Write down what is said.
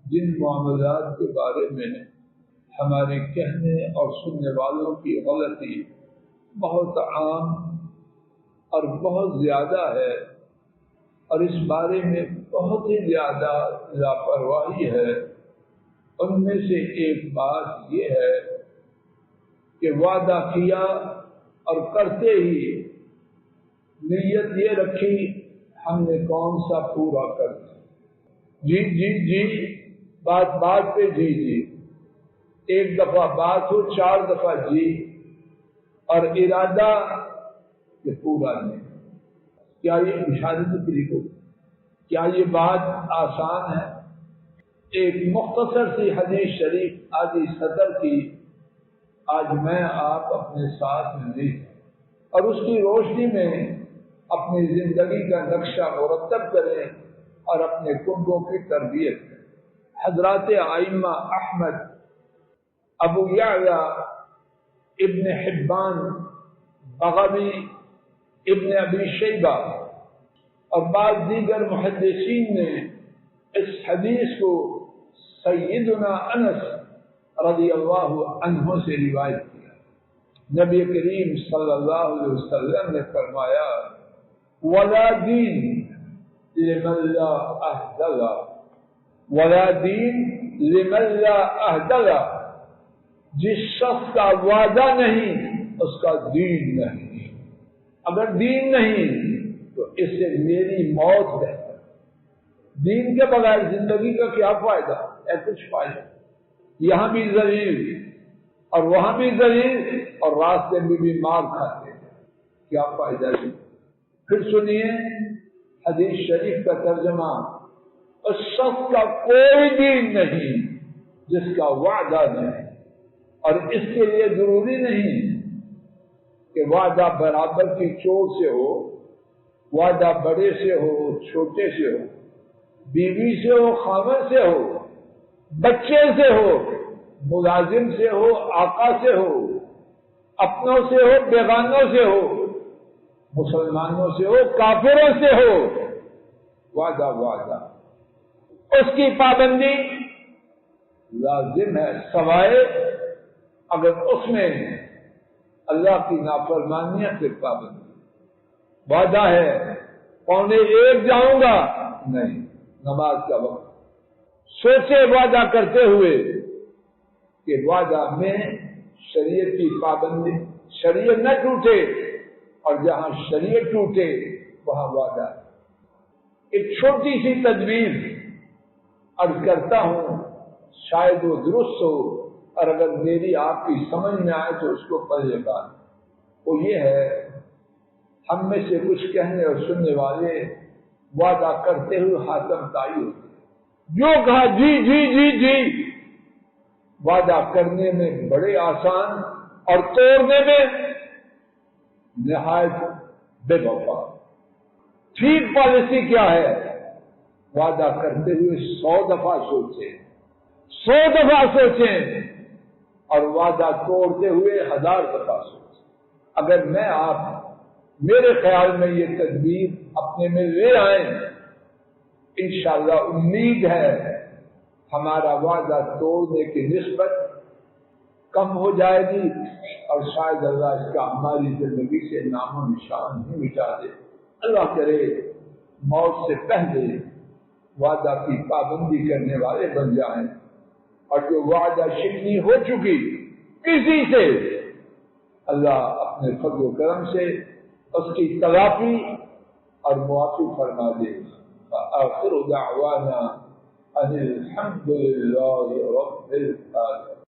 جن معاملات کے بارے میں ہمارے کہنے اور سننے والوں کی غلطی بہت عام اور بہت زیادہ ہے، اور اس بارے میں بہت ہی زیادہ لاپرواہی ہے، ان میں سے ایک بات یہ ہے کہ وعدہ کیا اور کرتے ہی نیت یہ رکھی ہم نے کون سا پورا کر دیا، جی جی جی، بات بات پہ جی جی، ایک دفعہ بات ہو 4 دفعہ جی، اور ارادہ کہ پورا نہیں۔ کیا یہ مشاہدہ طریقہ؟ کیا یہ بات آسان ہے؟ ایک مختصر سی حدیث شریف آدھی صدر کی آج میں آپ اپنے ساتھ میں لے، اور اس کی روشنی میں اپنی زندگی کا نقشہ مرتب کریں اور اپنے کنبوں کی تربیت کریں۔ حضرات ائمہ احمد، ابو یعلا، ابن حبان، بغوی، ابن ابی شیبہ اور بعض دیگر محدثین نے اس حدیث کو سیدنا انس رضی اللہ عنہ سے روایت کیا۔ نبی کریم صلی اللہ علیہ وسلم نے فرمایا، ولا دین لمن لا عہد له، ولا دین لمن لا عہد له، جس شخص کا وعدہ نہیں اس کا دین نہیں۔ اگر دین نہیں تو اس سے میری موت بہتر۔ دین کے بغیر زندگی کا کیا فائدہ ہے؟ کچھ فائدہ، یہاں بھی ذلیل اور وہاں بھی ذلیل اور راستے میں بھی مار کھاتے ہیں، کیا فائدہ ہے؟ پھر سنیے حدیث شریف کا ترجمہ، اس شخص کا کوئی دین نہیں جس کا وعدہ نہیں، اور اس کے لیے ضروری نہیں کہ وعدہ برابر کی چوٹ سے ہو، وعدہ بڑے سے ہو چھوٹے سے ہو، بیوی سے ہو خاوند سے ہو، بچے سے ہو، ملازم سے ہو، آقا سے ہو، اپنوں سے ہو، بیگانوں سے ہو، مسلمانوں سے ہو، کافروں سے ہو، وعدہ وعدہ، اس کی پابندی لازم ہے، سوائے اگر اس میں اللہ کی نافرمانیاں سے پابندی۔ وعدہ ہے 12:45 جاؤں گا، نہیں، نماز کا وقت۔ سوچے وعدہ کرتے ہوئے کہ وعدہ میں شریعت کی پابندی، شریعت نہ ٹوٹے، اور جہاں شریعت ٹوٹے وہاں وعدہ ہے۔ ایک چھوٹی سی تدبیر عرض کرتا ہوں، شاید وہ درست ہو، اور اگر میری آپ کی سمجھ میں آئے تو اس کو پڑھیے گا۔ وہ یہ ہے، ہم میں سے کچھ کہنے اور سننے والے وعدہ کرتے ہوئے حاتم تائی ہوتے، جو کہا جی جی جی جی، وعدہ کرنے میں بڑے آسان اور توڑنے میں نہایت بے وفا۔ ٹھیک پالیسی کیا ہے؟ وعدہ کرتے ہوئے 100 دفعہ سوچیں، 100 دفعہ سوچیں، اور وعدہ توڑتے ہوئے 1000 دفعہ سوچیں۔ اگر میں آپ میرے خیال میں یہ تدبیر اپنے میں لے آئیں، انشاءاللہ امید ہے ہمارا وعدہ توڑنے کی نسبت کم ہو جائے گی، اور شاید اللہ اس کا ہماری زندگی سے نام و نشان ہی مٹا دے۔ اللہ کرے موت سے پہلے وعدہ کی پابندی کرنے والے بن جائیں، اور جو وعدہ شکنی ہو چکی کسی سے، اللہ اپنے فضل و کرم سے اس کی تلافی اور معافی فرما دے۔ آخر دعوانا ان الحمد للہ رب العالمین۔